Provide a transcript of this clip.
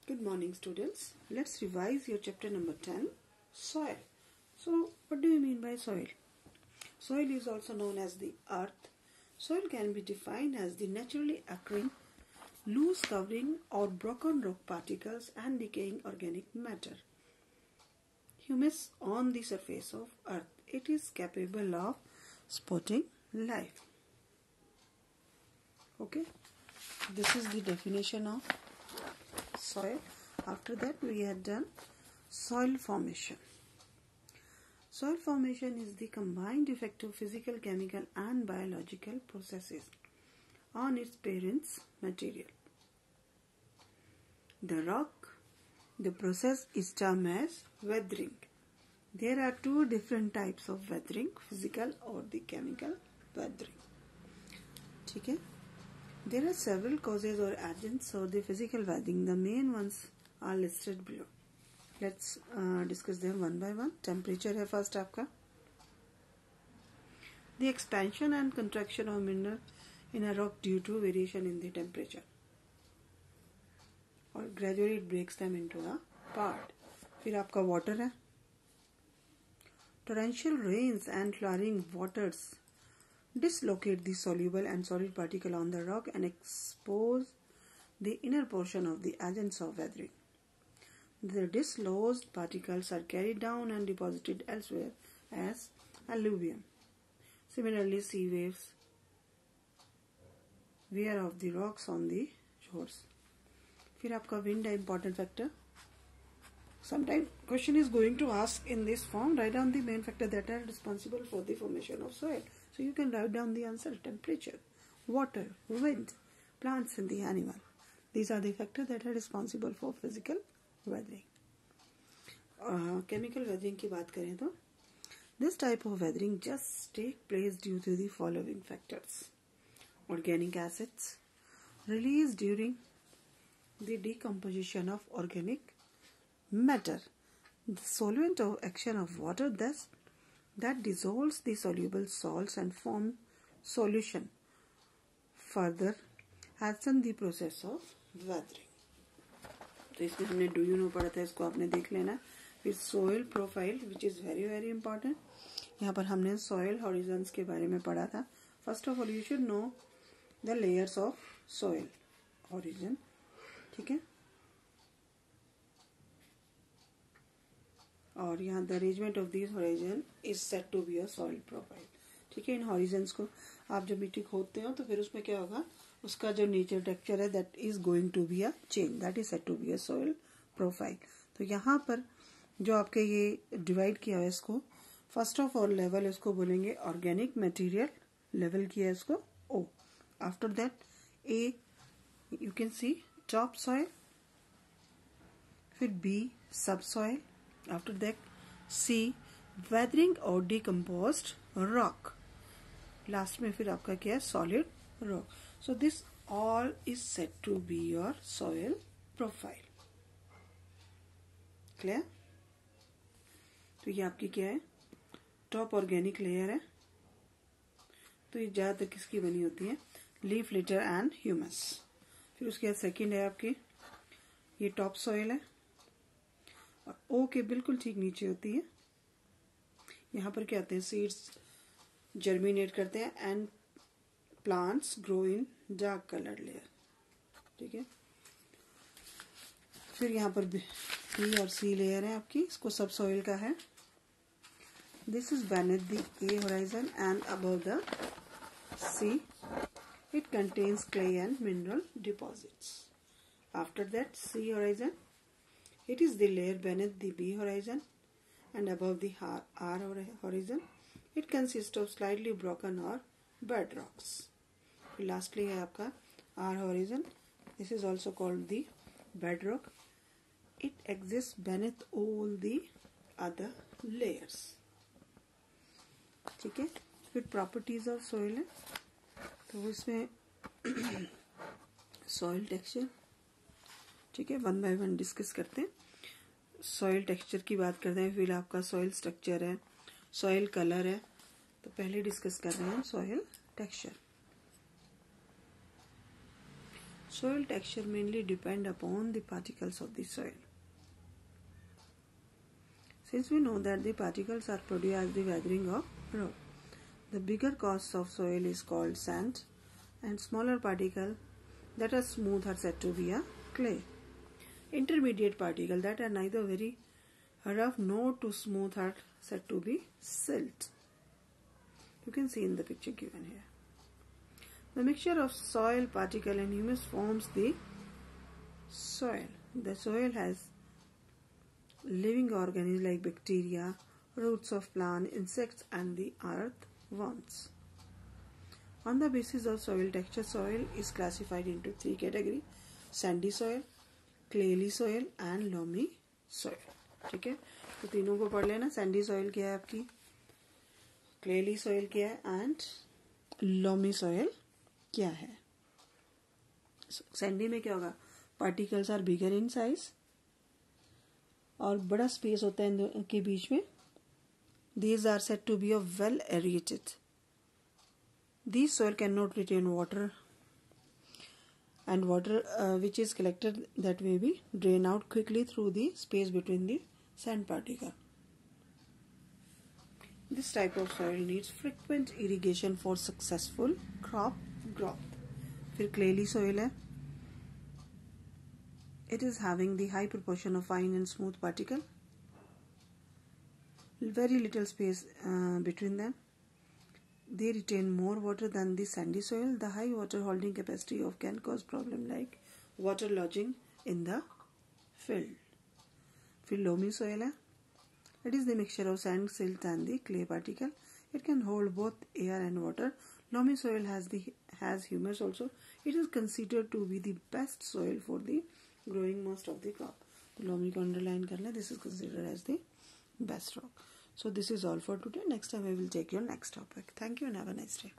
Good morning, students. Let's revise your chapter number 10, soil. So, what do you mean by soil? Soil is also known as the earth. Soil can be defined as the naturally occurring loose covering or broken rock particles and decaying organic matter. Humus on the surface of earth. It is capable of supporting life. Okay, this is the definition of soil. After that, we have done soil formation. Soil formation is the combined effect of physical, chemical and biological processes on its parent's material. The rock, the process is termed as weathering. There are two different types of weathering, physical or the chemical weathering. ठीक है? There are several causes or agents for the physical weathering. The main ones are listed below. Let's discuss them one by one. Temperature है first आपका. The expansion and contraction of mineral in a rock due to variation in the temperature. और gradually it breaks them into a part. फिर आपका water है. Torrential rains and flowing waters dislocate the soluble and solid particle on the rock and expose the inner portion of the agents of weathering. The dislodged particles are carried down and deposited elsewhere as alluvium. Similarly, sea waves wear off the rocks on the shores. फिर आपका wind है important factor. Sometimes question is going to ask in this form, write down the main factor that are responsible for the formation of soil. So you can write down the answer: temperature, water, wind, plants and the animal. These are the factors that are responsible for physical weathering. Chemical weathering की बात करें तो this type of weathering just take place due to the following factors: organic acids released during the decomposition of organic matter, the solvent of action of water that dissolves the soluble salts and form solution, further hasten the process of weathering. तो इसमें हमने do you know पढ़ा था, इसको आपने देख लेना. फिर soil profile which is very very important. यहाँ पर हमने soil horizons के बारे में पढ़ा था. First of all you should know the layers of soil horizon. ठीक है. और यहाँ the arrangement of this horizon is set to be a soil profile. ठीक है. इन हॉरिजन्स को आप जब मिट्टी खोदते हो तो फिर उसमें क्या होगा, उसका जो नेचर टेक्सचर है that is going to be a change, that is set to be a soil profile. तो यहाँ पर जो आपके ये डिवाइड किया है इसको फर्स्ट ऑफ ऑल लेवल इसको बोलेंगे ऑर्गेनिक मटेरियल लेवल किया है इसको O. After that A you can see top soil, फिर B subsoil, after that C weathering or decomposed rock, last में फिर आपका क्या है solid rock. So this all is said to be your soil profile. Clear? तो ये आपकी क्या है टॉप ऑर्गेनिक लेयर है. तो ये ज्यादातर किसकी बनी होती है, लीफ लिटर एंड ह्यूमस. फिर उसके बाद सेकेंड है आपकी ये टॉप सॉइल है और ओ के बिल्कुल ठीक नीचे होती है. यहाँ पर क्या आते हैं सीड्स जर्मिनेट करते हैं and plants grow in dark colour layer. ठीक है. फिर यहाँ पर बी और सी लेयर है आपकी, इसको सब सॉइल का है. This is beneath the A horizon and above the C it contains clay and mineral deposits. After that C horizon, it is the layer beneath the B horizon and above the R horizon. It consists of slightly broken or bedrocks. Lastly है आपका R horizon. This is also called the bedrock. It exists beneath all the other layers. ठीक है. फिर properties of soil है तो इसमें soil texture. ठीक है. वन बाय वन डिस्कस करते हैं. सॉइल टेक्सचर की बात करते हैं, फिर आपका सॉइल स्ट्रक्चर है, सॉइल कलर है. तो पहले डिस्कस कर रहे हैं soil texture. Soil texture mainly depend upon the particles of the soil. Since we know that the particles are produced as the weathering of rock, the bigger cause of soil is called sand, and smaller particles that are smooth are said to be a clay. Intermediate particles that are neither very rough nor too smooth are said to be silt. You can see in the picture given here. The mixture of soil, particle and humus forms the soil. The soil has living organisms like bacteria, roots of plants, insects and the earthworms. On the basis of soil texture, soil is classified into three categories: sandy soil, clayey soil and loamy soil. ठीक है, तो तीनों को पढ़ लेना. Sandy soil क्या है आपकी, क्लेली सॉइल क्या है एंड लोमी सॉइल क्या है. सैंडी में क्या होगा, particles are bigger in size और बड़ा स्पेस होता है इनके बीच में. These are said to be a well aerated. These soil can not retain water and water which is collected that may be drained out quickly through the space between the sand particle. This type of soil needs frequent irrigation for successful crop growth. फिर clayey soil है. It is having the high proportion of fine and smooth particle, very little space between them. They retain more water than the sandy soil. The high water holding capacity of can cause problem like water lodging in the field. फिर loamy soil है. It is the mixture of sand, silt and the clay particle. It can hold both air and water. Loamy soil has humus also. It is considered to be the best soil for the growing most of the crop. तो loamy को underline कर लें. This is considered as the best rock. So this is all for today. Next time I will take your next topic. Thank you and have a nice day.